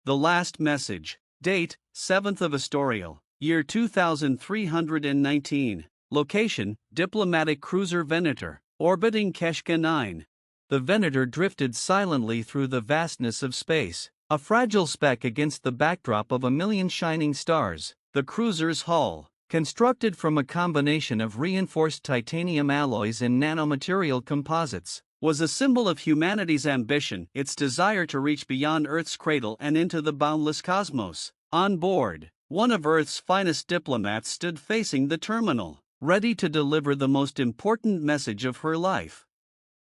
The Last Message. Date, 7th of Astorial, year 2319. Location, diplomatic cruiser Venator, orbiting Keshka 9. The Venator drifted silently through the vastness of space, a fragile speck against the backdrop of a million shining stars. The cruiser's hull, constructed from a combination of reinforced titanium alloys and nanomaterial composites, was a symbol of humanity's ambition, its desire to reach beyond Earth's cradle and into the boundless cosmos. On board, one of Earth's finest diplomats stood facing the terminal, ready to deliver the most important message of her life.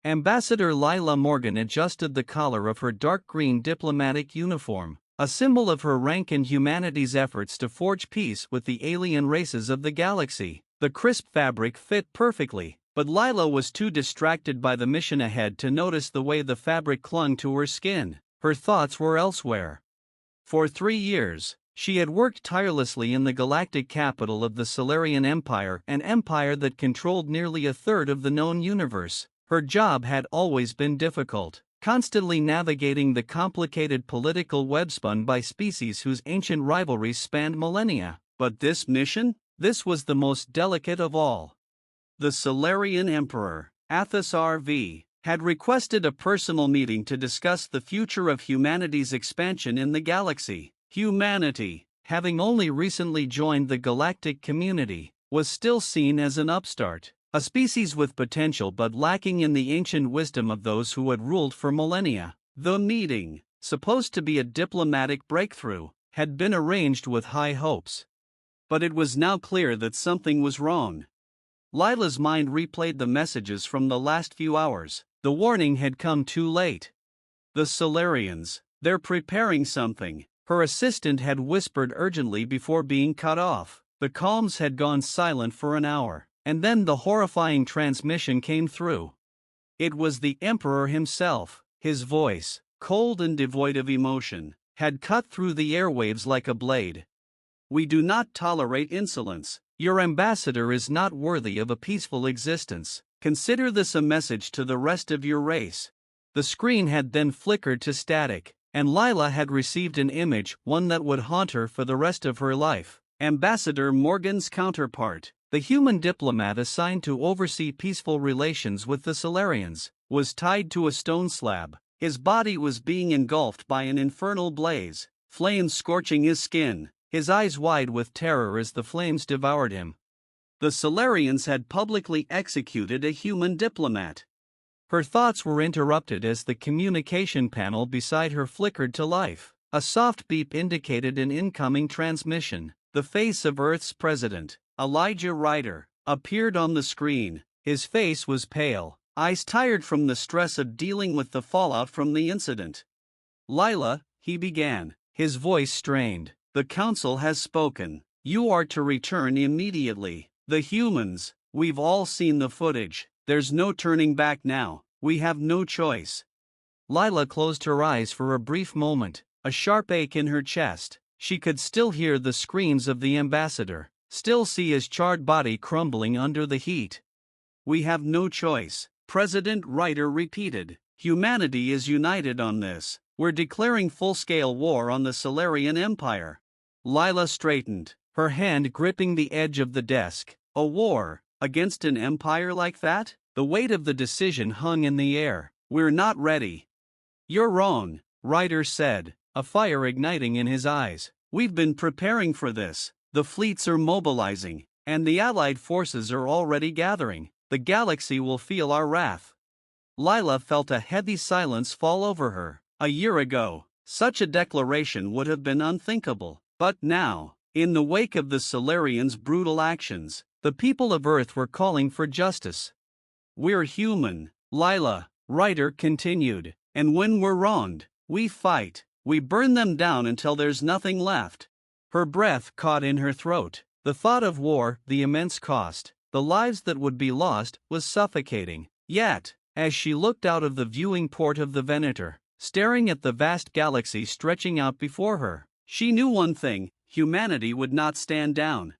Ambassador Lila Morgan adjusted the collar of her dark green diplomatic uniform, a symbol of her rank in humanity's efforts to forge peace with the alien races of the galaxy. The crisp fabric fit perfectly, but Lila was too distracted by the mission ahead to notice the way the fabric clung to her skin. Her thoughts were elsewhere. For 3 years, she had worked tirelessly in the galactic capital of the Solarian Empire, an empire that controlled nearly a third of the known universe. Her job had always been difficult, constantly navigating the complicated political web spun by species whose ancient rivalries spanned millennia. But this mission? This was the most delicate of all. The Solarian Emperor, Athos RV, had requested a personal meeting to discuss the future of humanity's expansion in the galaxy. Humanity, having only recently joined the galactic community, was still seen as an upstart, a species with potential but lacking in the ancient wisdom of those who had ruled for millennia. The meeting, supposed to be a diplomatic breakthrough, had been arranged with high hopes. But it was now clear that something was wrong. Lila's mind replayed the messages from the last few hours. The warning had come too late. The Solarians, they're preparing something, her assistant had whispered urgently before being cut off. The comms had gone silent for an hour, and then the horrifying transmission came through. It was the Emperor himself. His voice, cold and devoid of emotion, had cut through the airwaves like a blade. We do not tolerate insolence. Your ambassador is not worthy of a peaceful existence. Consider this a message to the rest of your race. The screen had then flickered to static, and Lila had received an image, one that would haunt her for the rest of her life. Ambassador Morgan's counterpart, the human diplomat assigned to oversee peaceful relations with the Solarians, was tied to a stone slab. His body was being engulfed by an infernal blaze, flames scorching his skin, his eyes wide with terror as the flames devoured him. The Solarians had publicly executed a human diplomat. Her thoughts were interrupted as the communication panel beside her flickered to life. A soft beep indicated an incoming transmission. The face of Earth's president, Elijah Ryder, appeared on the screen. His face was pale, eyes tired from the stress of dealing with the fallout from the incident. Lila, he began, his voice strained. The council has spoken. You are to return immediately. The humans, we've all seen the footage. There's no turning back now. We have no choice. Lila closed her eyes for a brief moment, a sharp ache in her chest. She could still hear the screams of the ambassador, still see his charred body crumbling under the heat. We have no choice, President Ryder repeated. Humanity is united on this. We're declaring full-scale war on the Solarian Empire. Lila straightened, her hand gripping the edge of the desk. A war against an empire like that? The weight of the decision hung in the air. We're not ready. You're wrong, Ryder said, a fire igniting in his eyes. We've been preparing for this. The fleets are mobilizing, and the Allied forces are already gathering. The galaxy will feel our wrath. Lila felt a heavy silence fall over her. A year ago, such a declaration would have been unthinkable. But now, in the wake of the Solarians' brutal actions, the people of Earth were calling for justice. We're human, Lila, Ryder continued, and when we're wronged, we fight. We burn them down until there's nothing left. Her breath caught in her throat. The thought of war, the immense cost, the lives that would be lost, was suffocating. Yet, as she looked out of the viewing port of the Venator, staring at the vast galaxy stretching out before her, she knew one thing: humanity would not stand down.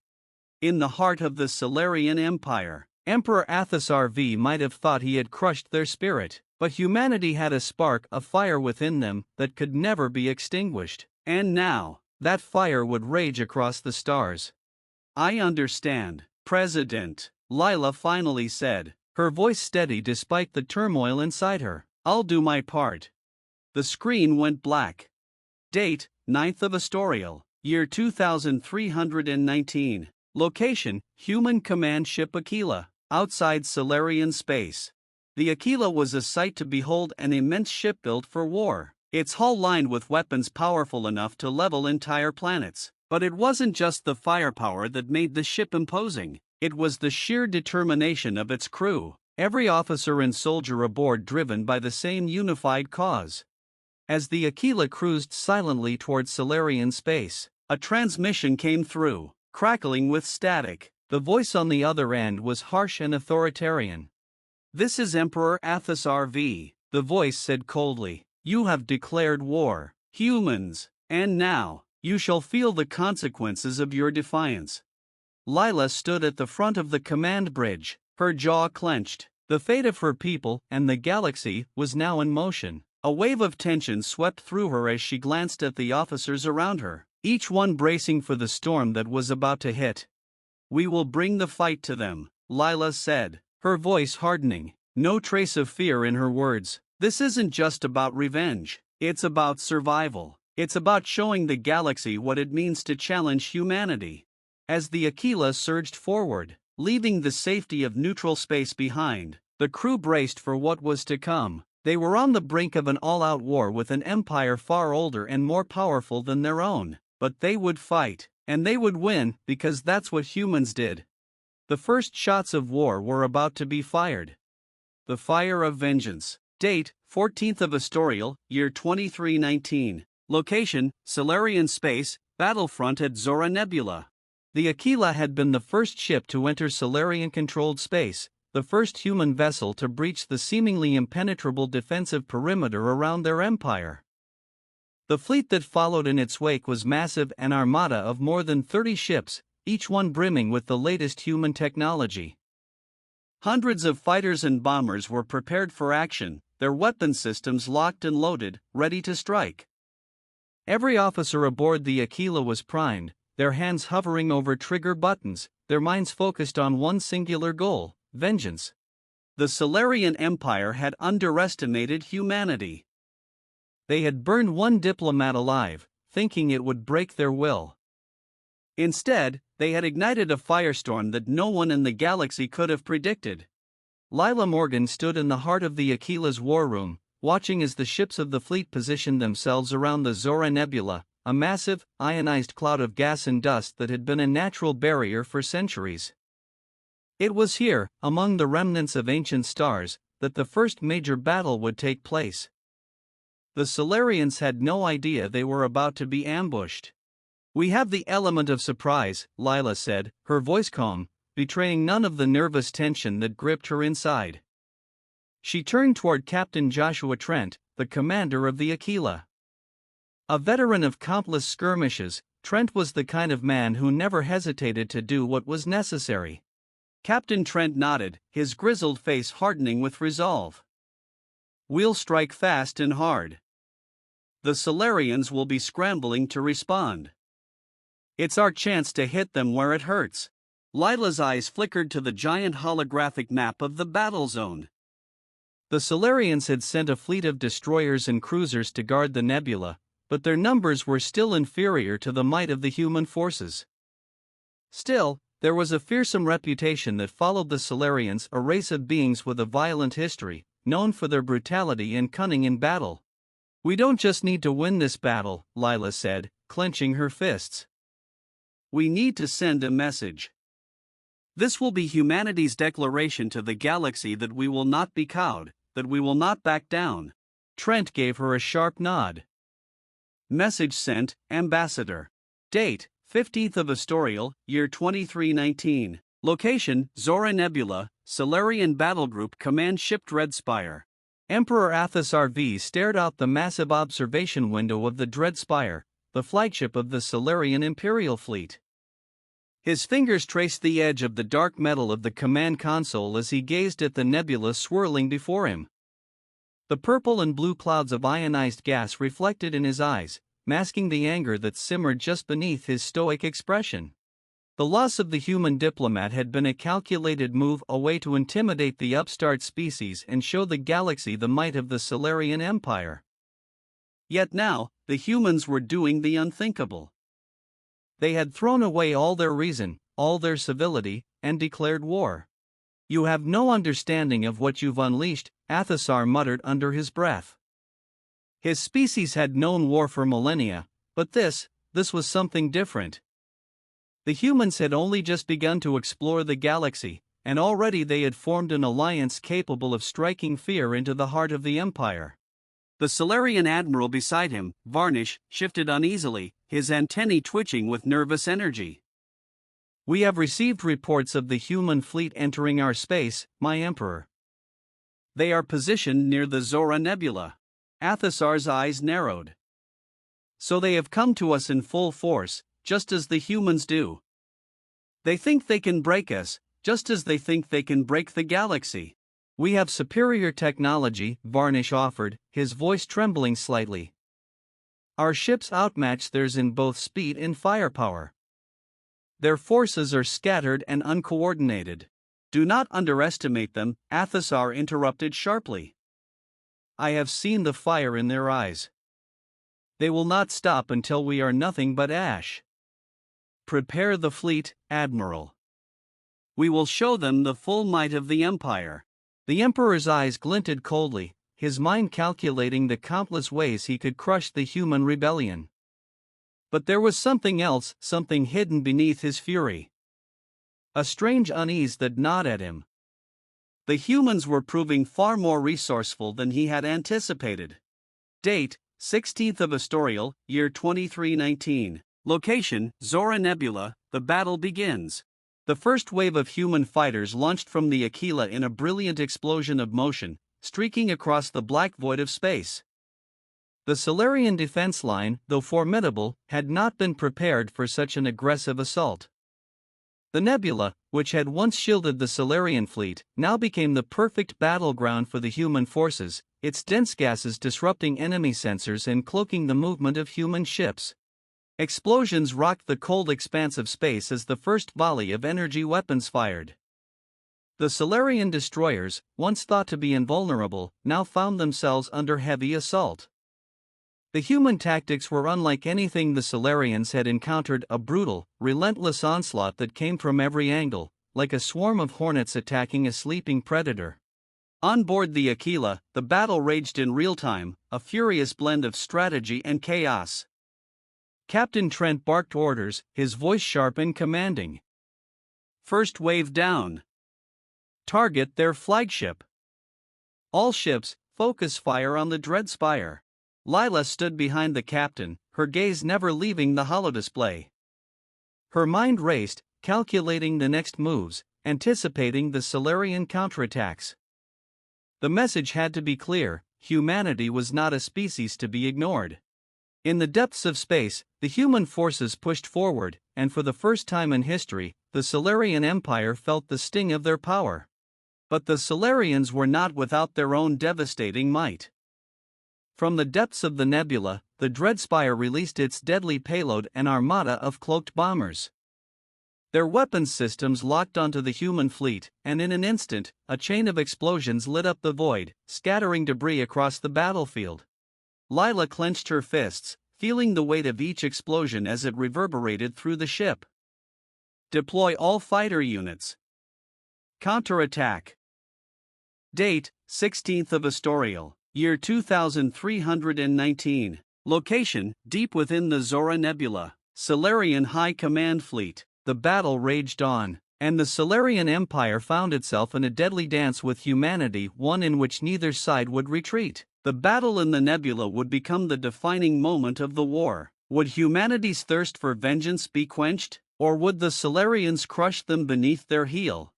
In the heart of the Solarian Empire, Emperor Athos RV might have thought he had crushed their spirit, but humanity had a spark of fire within them that could never be extinguished. And now, that fire would rage across the stars. I understand, President, Lila finally said, her voice steady despite the turmoil inside her. I'll do my part. The screen went black. Date, 9th of Astorial, year 2319. Location, Human Command Ship Aquila, outside Solarian space. The Aquila was a sight to behold, an immense ship built for war, its hull lined with weapons powerful enough to level entire planets. But it wasn't just the firepower that made the ship imposing, it was the sheer determination of its crew, every officer and soldier aboard driven by the same unified cause. As the Aquila cruised silently towards Solarian space, a transmission came through, crackling with static. The voice on the other end was harsh and authoritarian. "This is Emperor Athos V," the voice said coldly. "You have declared war, humans, and now, you shall feel the consequences of your defiance." Lila stood at the front of the command bridge, her jaw clenched. The fate of her people and the galaxy was now in motion. A wave of tension swept through her as she glanced at the officers around her, each one bracing for the storm that was about to hit. "We will bring the fight to them," Lila said, her voice hardening, no trace of fear in her words. "This isn't just about revenge, it's about survival. It's about showing the galaxy what it means to challenge humanity." As the Aquila surged forward, leaving the safety of neutral space behind, the crew braced for what was to come. They were on the brink of an all-out war with an empire far older and more powerful than their own, but they would fight, and they would win because that's what humans did. The first shots of war were about to be fired. The Fire of Vengeance. Date, 14th of Astorial, year 2319. Location, Solarian space, battlefront at Zora Nebula. The Aquila had been the first ship to enter Solarian-controlled space, the first human vessel to breach the seemingly impenetrable defensive perimeter around their empire. The fleet that followed in its wake was massive, an armada of more than 30 ships, each one brimming with the latest human technology. Hundreds of fighters and bombers were prepared for action, their weapon systems locked and loaded, ready to strike. Every officer aboard the Aquila was primed, their hands hovering over trigger buttons, their minds focused on one singular goal: vengeance. The Solarian Empire had underestimated humanity. They had burned one diplomat alive, thinking it would break their will. Instead, they had ignited a firestorm that no one in the galaxy could have predicted. Lila Morgan stood in the heart of the Aquila's war room, watching as the ships of the fleet positioned themselves around the Zora Nebula, a massive, ionized cloud of gas and dust that had been a natural barrier for centuries. It was here, among the remnants of ancient stars, that the first major battle would take place. The Solarians had no idea they were about to be ambushed. "We have the element of surprise," Lila said, her voice calm, betraying none of the nervous tension that gripped her inside. She turned toward Captain Joshua Trent, the commander of the Aquila. A veteran of countless skirmishes, Trent was the kind of man who never hesitated to do what was necessary. Captain Trent nodded, his grizzled face hardening with resolve. "We'll strike fast and hard. The Solarians will be scrambling to respond. It's our chance to hit them where it hurts." Lila's eyes flickered to the giant holographic map of the battle zone. The Solarians had sent a fleet of destroyers and cruisers to guard the nebula, but their numbers were still inferior to the might of the human forces. Still, there was a fearsome reputation that followed the Solarians, a race of beings with a violent history, known for their brutality and cunning in battle. "We don't just need to win this battle," Lila said, clenching her fists. "We need to send a message. This will be humanity's declaration to the galaxy that we will not be cowed, that we will not back down." Trent gave her a sharp nod. Message sent, Ambassador. Date, 15th of Astorial, year 2319. Location, Zora Nebula, Solarian Battlegroup Command Ship Dreadspire. Emperor Athos V stared out the massive observation window of the Dreadspire, the flagship of the Solarian Imperial Fleet. His fingers traced the edge of the dark metal of the command console as he gazed at the nebula swirling before him. The purple and blue clouds of ionized gas reflected in his eyes, masking the anger that simmered just beneath his stoic expression. The loss of the human diplomat had been a calculated move away to intimidate the upstart species and show the galaxy the might of the Solarian Empire. Yet now, the humans were doing the unthinkable. They had thrown away all their reason, all their civility, and declared war. "You have no understanding of what you've unleashed," Athasar muttered under his breath. His species had known war for millennia, but this was something different. The humans had only just begun to explore the galaxy, and already they had formed an alliance capable of striking fear into the heart of the Empire. The Solarian admiral beside him, Varnish, shifted uneasily, his antennae twitching with nervous energy. "We have received reports of the human fleet entering our space, my Emperor. They are positioned near the Zora Nebula." Athasar's eyes narrowed. "So they have come to us in full force, just as the humans do. They think they can break us, just as they think they can break the galaxy." "We have superior technology," Varnish offered, his voice trembling slightly. "Our ships outmatch theirs in both speed and firepower. Their forces are scattered and uncoordinated." "Do not underestimate them," Athasar interrupted sharply. "I have seen the fire in their eyes. They will not stop until we are nothing but ash. Prepare the fleet, Admiral. We will show them the full might of the Empire." The Emperor's eyes glinted coldly, his mind calculating the countless ways he could crush the human rebellion. But there was something else, something hidden beneath his fury. A strange unease that gnawed at him. The humans were proving far more resourceful than he had anticipated. Date, 16th of Astorial, year 2319. Location, Zora Nebula, the battle begins. The first wave of human fighters launched from the Aquila in a brilliant explosion of motion, streaking across the black void of space. The Solarian defense line, though formidable, had not been prepared for such an aggressive assault. The nebula, which had once shielded the Solarian fleet, now became the perfect battleground for the human forces, its dense gases disrupting enemy sensors and cloaking the movement of human ships. Explosions rocked the cold expanse of space as the first volley of energy weapons fired. The Solarian destroyers, once thought to be invulnerable, now found themselves under heavy assault. The human tactics were unlike anything the Solarians had encountered, a brutal, relentless onslaught that came from every angle, like a swarm of hornets attacking a sleeping predator. On board the Aquila, the battle raged in real time, a furious blend of strategy and chaos. Captain Trent barked orders, his voice sharp and commanding. "First wave down. Target their flagship. All ships, focus fire on the dread spire." Lila stood behind the captain, her gaze never leaving the holodisplay. Her mind raced, calculating the next moves, anticipating the Solarian counterattacks. The message had to be clear: humanity was not a species to be ignored. In the depths of space, the human forces pushed forward, and for the first time in history, the Solarian Empire felt the sting of their power. But the Solarians were not without their own devastating might. From the depths of the nebula, the Dreadspire released its deadly payload, an armada of cloaked bombers. Their weapons systems locked onto the human fleet, and in an instant, a chain of explosions lit up the void, scattering debris across the battlefield. Lila clenched her fists, feeling the weight of each explosion as it reverberated through the ship. "Deploy all fighter units. Counterattack." Date, 16th of Astorial, year 2319. Location, deep within the Zora Nebula, Solarian High Command Fleet. The battle raged on, and the Solarian Empire found itself in a deadly dance with humanity, one in which neither side would retreat. The battle in the nebula would become the defining moment of the war. Would humanity's thirst for vengeance be quenched, or would the Solarians crush them beneath their heel?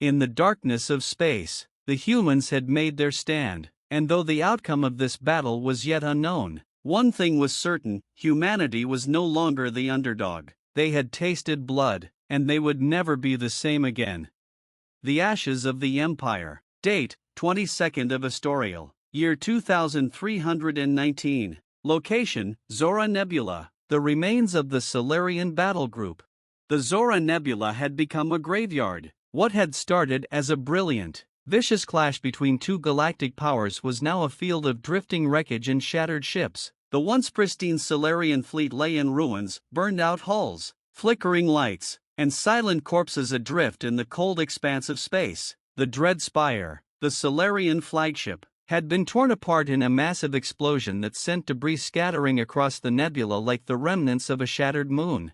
In the darkness of space, the humans had made their stand, and though the outcome of this battle was yet unknown, one thing was certain: humanity was no longer the underdog. They had tasted blood, and they would never be the same again. The ashes of the Empire. Date, 22nd of Astorial, year 2319. Location, Zora Nebula, the remains of the Solarian battle group. The Zora Nebula had become a graveyard. What had started as a brilliant, vicious clash between two galactic powers was now a field of drifting wreckage and shattered ships. The once pristine Solarian fleet lay in ruins, burned-out hulls, flickering lights, and silent corpses adrift in the cold expanse of space. The Dread Spire, the Solarian flagship, had been torn apart in a massive explosion that sent debris scattering across the nebula like the remnants of a shattered moon.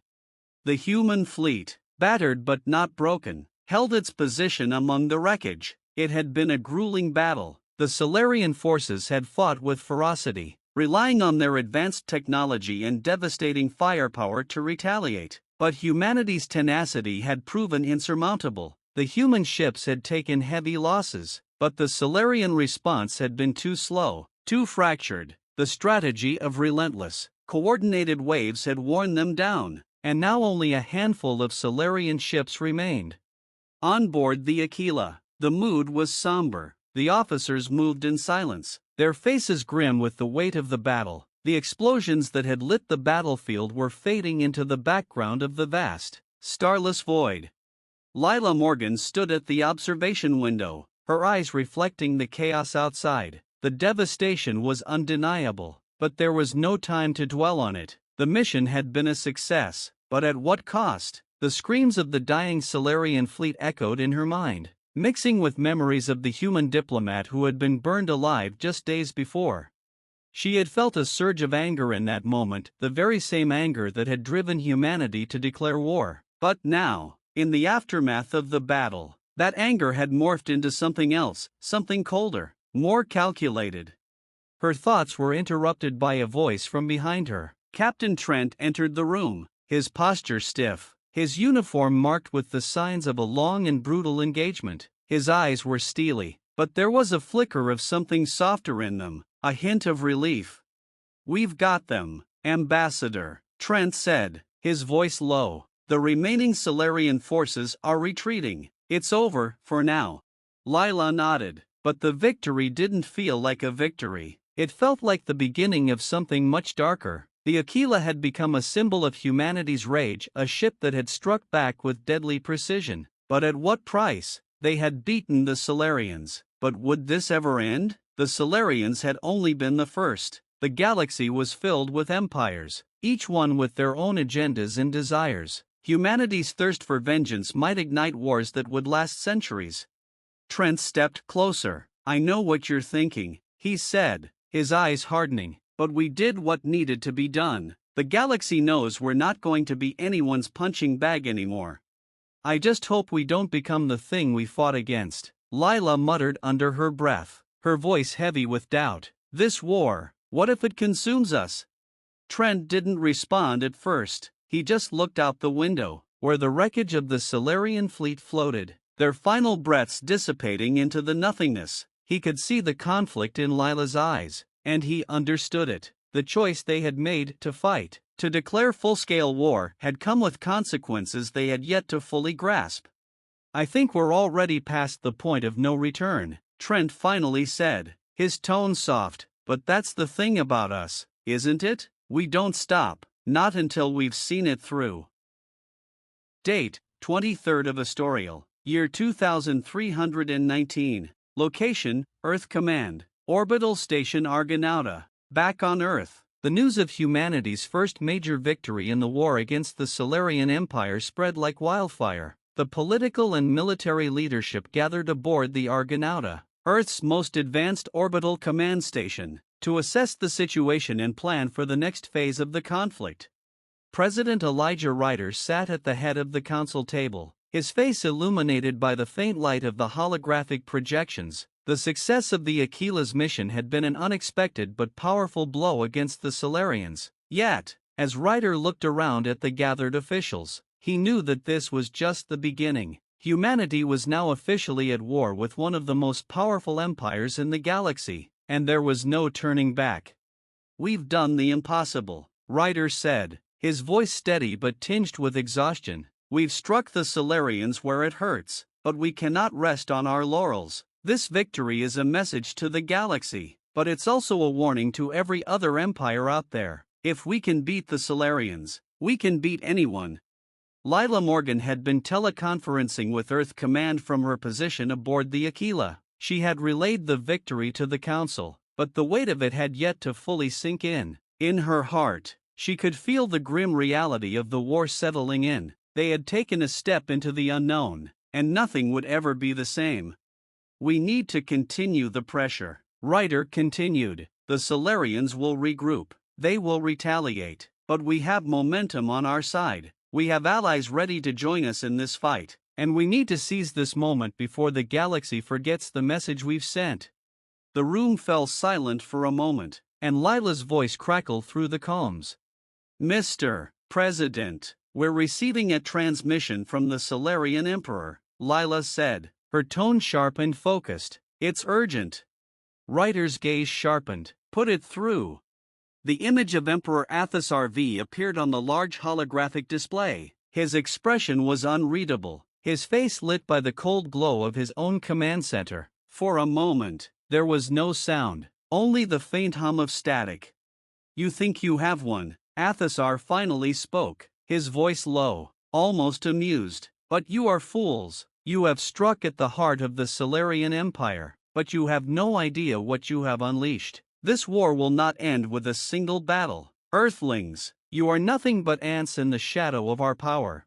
The human fleet, battered but not broken, held its position among the wreckage. It had been a grueling battle. The Solarian forces had fought with ferocity, relying on their advanced technology and devastating firepower to retaliate. But humanity's tenacity had proven insurmountable. The human ships had taken heavy losses, but the Solarian response had been too slow, too fractured. The strategy of relentless, coordinated waves had worn them down, and now only a handful of Solarian ships remained. On board the Aquila, the mood was somber. The officers moved in silence, their faces grim with the weight of the battle. The explosions that had lit the battlefield were fading into the background of the vast, starless void. Lila Morgan stood at the observation window, her eyes reflecting the chaos outside. The devastation was undeniable, but there was no time to dwell on it. The mission had been a success, but at what cost? The screams of the dying Solarian fleet echoed in her mind, mixing with memories of the human diplomat who had been burned alive just days before. She had felt a surge of anger in that moment, the very same anger that had driven humanity to declare war. But now, in the aftermath of the battle, that anger had morphed into something else, something colder, more calculated. Her thoughts were interrupted by a voice from behind her. Captain Trent entered the room, his posture stiff, his uniform marked with the signs of a long and brutal engagement. His eyes were steely, but there was a flicker of something softer in them, a hint of relief. "We've got them, Ambassador," Trent said, his voice low. "The remaining Solarian forces are retreating. It's over, for now." Lila nodded, but the victory didn't feel like a victory. It felt like the beginning of something much darker. The Aquila had become a symbol of humanity's rage, a ship that had struck back with deadly precision. But at what price? They had beaten the Solarians. But would this ever end? The Solarians had only been the first. The galaxy was filled with empires, each one with their own agendas and desires. Humanity's thirst for vengeance might ignite wars that would last centuries. Trent stepped closer. "I know what you're thinking," he said, his eyes hardening, "but we did what needed to be done. The galaxy knows we're not going to be anyone's punching bag anymore. I just hope we don't become the thing we fought against." Lila muttered under her breath, her voice heavy with doubt. "This war, what if it consumes us?" Trent didn't respond at first. He just looked out the window, where the wreckage of the Solarian fleet floated, their final breaths dissipating into the nothingness. He could see the conflict in Lila's eyes, and he understood it. The choice they had made to fight, to declare full-scale war, had come with consequences they had yet to fully grasp. "I think we're already past the point of no return," Trent finally said, his tone soft. "But that's the thing about us, isn't it? We don't stop, not until we've seen it through." Date, 23rd of Astorial, year 2319. Location, Earth Command, Orbital Station Argonauta. Back on Earth, the news of humanity's first major victory in the war against the Solarian Empire spread like wildfire. The political and military leadership gathered aboard the Argonauta, Earth's most advanced orbital command station, to assess the situation and plan for the next phase of the conflict. President Elijah Ryder sat at the head of the council table, his face illuminated by the faint light of the holographic projections. The success of the Aquila's mission had been an unexpected but powerful blow against the Solarians. Yet, as Ryder looked around at the gathered officials, he knew that this was just the beginning. Humanity was now officially at war with one of the most powerful empires in the galaxy, and there was no turning back. "We've done the impossible," Ryder said, his voice steady but tinged with exhaustion. "We've struck the Solarians where it hurts, but we cannot rest on our laurels. This victory is a message to the galaxy. but it's also a warning to every other empire out there. If we can beat the Solarians, we can beat anyone. Lila Morgan had been teleconferencing with Earth Command from her position aboard the Aquila. She had relayed the victory to the Council, but the weight of it had yet to fully sink in. In her heart, she could feel the grim reality of the war settling in. They had taken a step into the unknown, and nothing would ever be the same. We need to continue the pressure. Ryder continued. The Solarians will regroup. They will retaliate. But we have momentum on our side. We have allies ready to join us in this fight, and we need to seize this moment before the galaxy forgets the message we've sent. The room fell silent for a moment, and Lila's voice crackled through the calms. Mr. President, we're receiving a transmission from the Solarian Emperor, Lila said, her tone sharp and focused. It's urgent. Ryder's gaze sharpened. Put it through. The image of Emperor Athasar V appeared on the large holographic display. His expression was unreadable, his face lit by the cold glow of his own command center. For a moment, there was no sound, only the faint hum of static. You think you have one? Athasar finally spoke, his voice low, almost amused. But you are fools. You have struck at the heart of the Solarian Empire, but you have no idea what you have unleashed. This war will not end with a single battle. Earthlings, you are nothing but ants in the shadow of our power.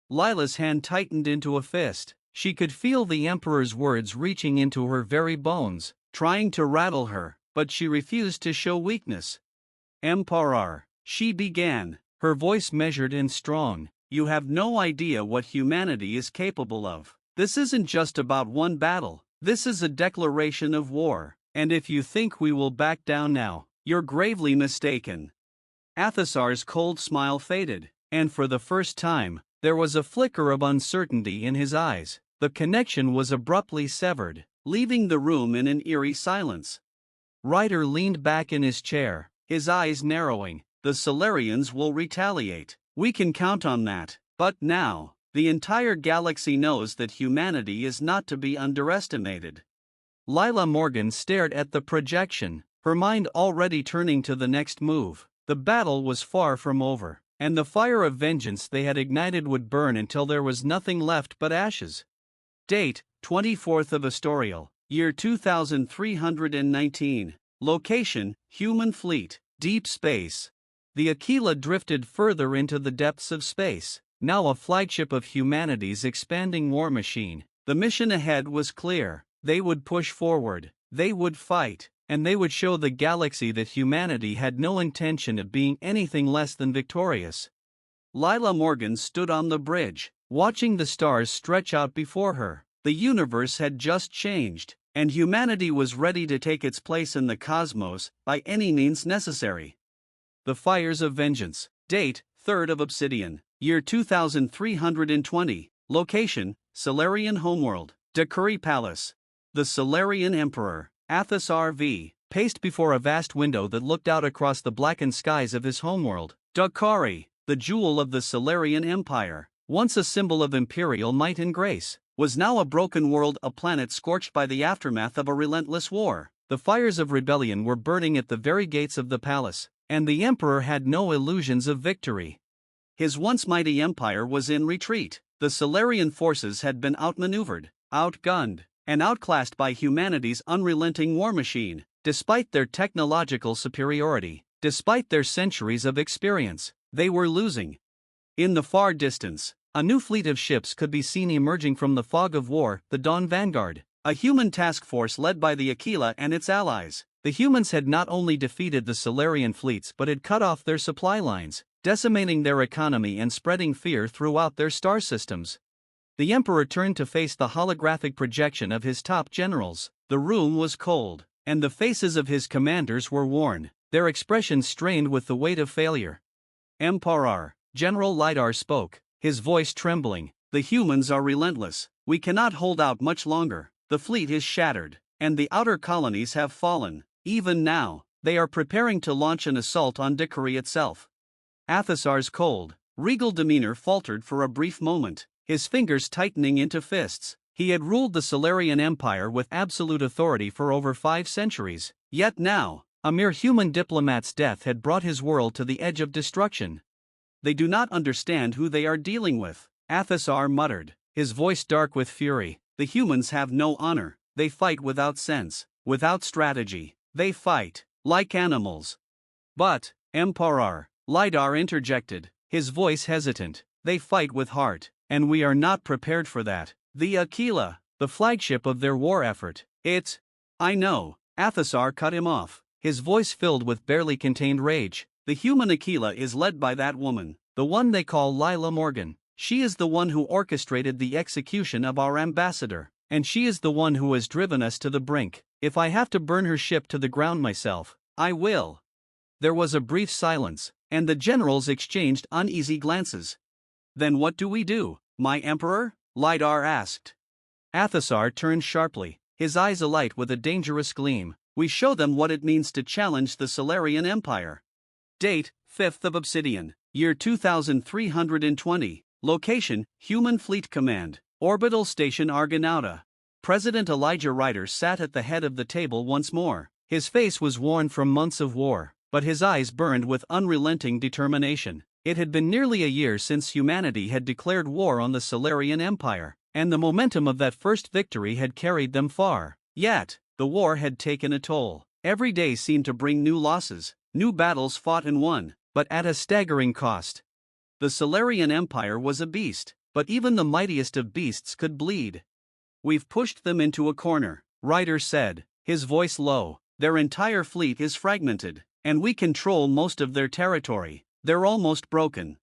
Lila's hand tightened into a fist. She could feel the Emperor's words reaching into her very bones, trying to rattle her, but she refused to show weakness. Emperor, she began, her voice measured and strong. You have no idea what humanity is capable of. This isn't just about one battle. This is a declaration of war. And if you think we will back down now, you're gravely mistaken. Athasar's cold smile faded, and for the first time, there was a flicker of uncertainty in his eyes. The connection was abruptly severed, leaving the room in an eerie silence. Ryder leaned back in his chair, his eyes narrowing. The Solarians will retaliate. We can count on that. But now, the entire galaxy knows that humanity is not to be underestimated. Lila Morgan stared at the projection, her mind already turning to the next move. The battle was far from over, and the fire of vengeance they had ignited would burn until there was nothing left but ashes. Date, 24th of Astorial, year 2319. Location, human fleet, deep space. The Aquila drifted further into the depths of space, now a flagship of humanity's expanding war machine. The mission ahead was clear. They would push forward, they would fight, and they would show the galaxy that humanity had no intention of being anything less than victorious. Lila Morgan stood on the bridge, watching the stars stretch out before her. The universe had just changed, and humanity was ready to take its place in the cosmos by any means necessary. The Fires of Vengeance. Date, 3rd of Obsidian, year 2320. Location, Solarian homeworld, Dakari Palace. The Solarian Emperor, Athasar V, paced before a vast window that looked out across the blackened skies of his homeworld. Dakari, the jewel of the Solarian Empire, once a symbol of imperial might and grace, was now a broken world, a planet scorched by the aftermath of a relentless war. The fires of rebellion were burning at the very gates of the palace, and the Emperor had no illusions of victory. His once mighty empire was in retreat. The Solarian forces had been outmaneuvered, outgunned, and outclassed by humanity's unrelenting war machine. Despite their technological superiority, despite their centuries of experience, they were losing. In the far distance, a new fleet of ships could be seen emerging from the fog of war, the Dawn Vanguard, a human task force led by the Aquila and its allies. The humans had not only defeated the Solarian fleets but had cut off their supply lines, decimating their economy and spreading fear throughout their star systems. The Emperor turned to face the holographic projection of his top generals. The room was cold, and the faces of his commanders were worn, their expressions strained with the weight of failure. Emperor, General Lidar spoke, his voice trembling. The humans are relentless. We cannot hold out much longer. The fleet is shattered, and the outer colonies have fallen. Even now, they are preparing to launch an assault on Dakari itself. Athasar's cold, regal demeanor faltered for a brief moment, his fingers tightening into fists. He had ruled the Solarian Empire with absolute authority for over 5 centuries, yet now, a mere human diplomat's death had brought his world to the edge of destruction. They do not understand who they are dealing with, Athasar muttered, his voice dark with fury. The humans have no honor, they fight without sense, without strategy, they fight like animals. But, Emperor, Lidar interjected, his voice hesitant, they fight with heart, and we are not prepared for that. The Aquila, the flagship of their war effort, I know, Athasar cut him off, his voice filled with barely contained rage. The human Aquila is led by that woman, the one they call Lila Morgan. She is the one who orchestrated the execution of our ambassador, and she is the one who has driven us to the brink. If I have to burn her ship to the ground myself, I will. There was a brief silence, and the generals exchanged uneasy glances. Then what do we do, my emperor? Lidar asked. Athasar turned sharply, his eyes alight with a dangerous gleam. We show them what it means to challenge the Solarian Empire. Date, 5th of Obsidian, year 2320. Location, Human Fleet Command, Orbital Station Argonauta. President Elijah Ryder sat at the head of the table once more. His face was worn from months of war, but his eyes burned with unrelenting determination. It had been nearly a year since humanity had declared war on the Solarian Empire, and the momentum of that first victory had carried them far. Yet, the war had taken a toll. Every day seemed to bring new losses, new battles fought and won, but at a staggering cost. The Solarian Empire was a beast, but even the mightiest of beasts could bleed. We've pushed them into a corner, Ryder said, his voice low. Their entire fleet is fragmented, and we control most of their territory. They're almost broken.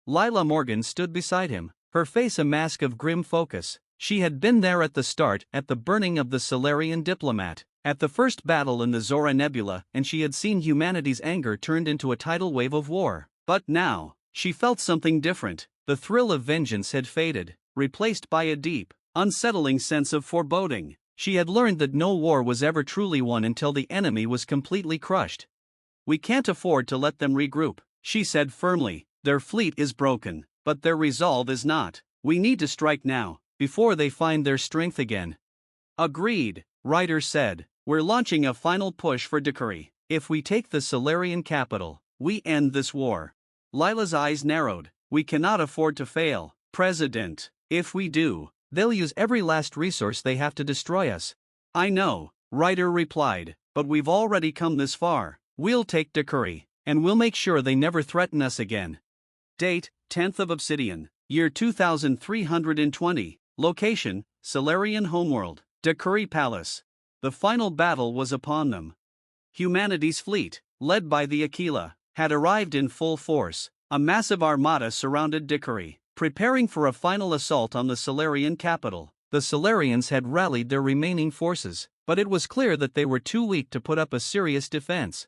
Lila Morgan stood beside him, her face a mask of grim focus. She had been there at the start, at the burning of the Solarian Diplomat, at the first battle in the Zora Nebula, and she had seen humanity's anger turned into a tidal wave of war. But now, she felt something different. The thrill of vengeance had faded, replaced by a deep, unsettling sense of foreboding. She had learned that no war was ever truly won until the enemy was completely crushed. We can't afford to let them regroup, she said firmly. Their fleet is broken, but their resolve is not. We need to strike now, before they find their strength again. Agreed, Ryder said. We're launching a final push for Dakari. If we take the Solarian capital, we end this war. Lila's eyes narrowed. We cannot afford to fail, President. If we do, they'll use every last resource they have to destroy us. I know, Ryder replied, but we've already come this far. We'll take Dakari, and we'll make sure they never threaten us again. Date, 10th of Obsidian, year 2320. Location, Solarian homeworld, Dakari Palace. The final battle was upon them. Humanity's fleet, led by the Aquila, had arrived in full force. A massive armada surrounded Dakari, preparing for a final assault on the Solarian capital. The Solarians had rallied their remaining forces, but it was clear that they were too weak to put up a serious defense.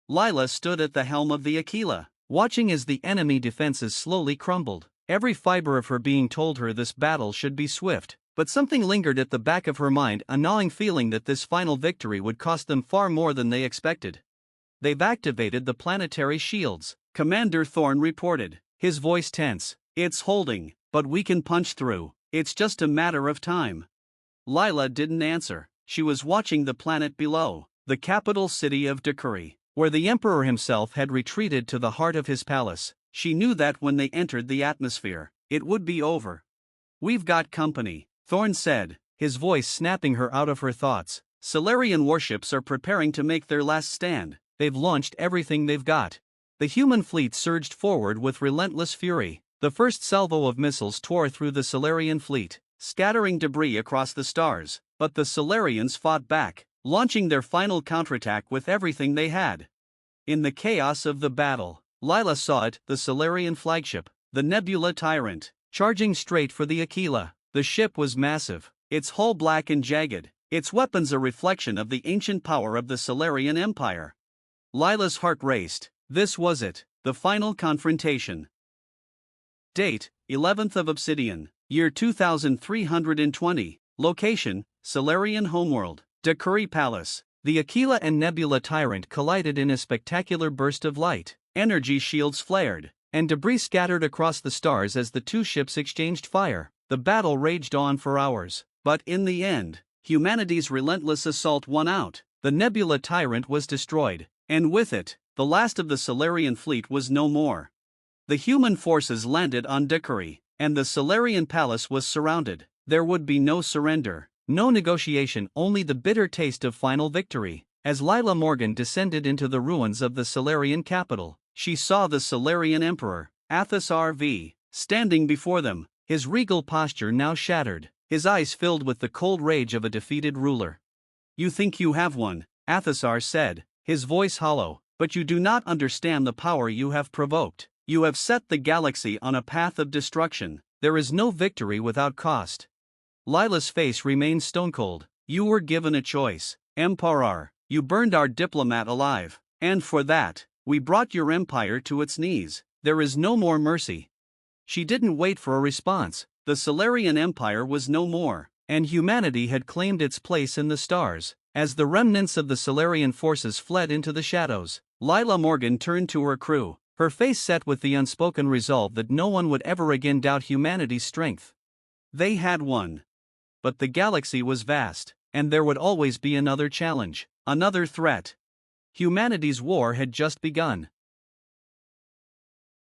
Lila stood at the helm of the Aquila, watching as the enemy defenses slowly crumbled. Every fiber of her being told her this battle should be swift, but something lingered at the back of her mind, a gnawing feeling that this final victory would cost them far more than they expected. They've activated the planetary shields, Commander Thorne reported, his voice tense. It's holding, but we can punch through. It's just a matter of time. Lila didn't answer. She was watching the planet below, the capital city of Dakari, where the Emperor himself had retreated to the heart of his palace. She knew that when they entered the atmosphere, it would be over. We've got company, Thorne said, his voice snapping her out of her thoughts. Solarian warships are preparing to make their last stand. They've launched everything they've got. The human fleet surged forward with relentless fury. The first salvo of missiles tore through the Solarian fleet, scattering debris across the stars, but the Solarians fought back, launching their final counterattack with everything they had. In the chaos of the battle, Lila saw it, the Solarian flagship, the Nebula Tyrant, charging straight for the Aquila. The ship was massive, its hull black and jagged, its weapons a reflection of the ancient power of the Solarian Empire. Lila's heart raced. This was it, the final confrontation. Date, 11th of Obsidian, year 2320. Location, Solarian homeworld, Dakari Palace. The Aquila and Nebula Tyrant collided in a spectacular burst of light. Energy shields flared, and debris scattered across the stars as the two ships exchanged fire. The battle raged on for hours, but in the end, humanity's relentless assault won out. The Nebula Tyrant was destroyed, and with it, the last of the Solarian fleet was no more. The human forces landed on Dickory, and the Solarian palace was surrounded. There would be no surrender, no negotiation, only the bitter taste of final victory. As Lila Morgan descended into the ruins of the Solarian capital, she saw the Solarian Emperor, Athos RV, standing before them, his regal posture now shattered, his eyes filled with the cold rage of a defeated ruler. "You think you have won," Athosar said, his voice hollow, "but you do not understand the power you have provoked. You have set the galaxy on a path of destruction. There is no victory without cost." Lila's face remained stone-cold. "You were given a choice, Emperor. You burned our diplomat alive, and for that, we brought your empire to its knees. There is no more mercy." She didn't wait for a response. The Solarian Empire was no more, and humanity had claimed its place in the stars. As the remnants of the Solarian forces fled into the shadows, Lila Morgan turned to her crew, her face set with the unspoken resolve that no one would ever again doubt humanity's strength. They had won. But the galaxy was vast, and there would always be another challenge, another threat. Humanity's war had just begun.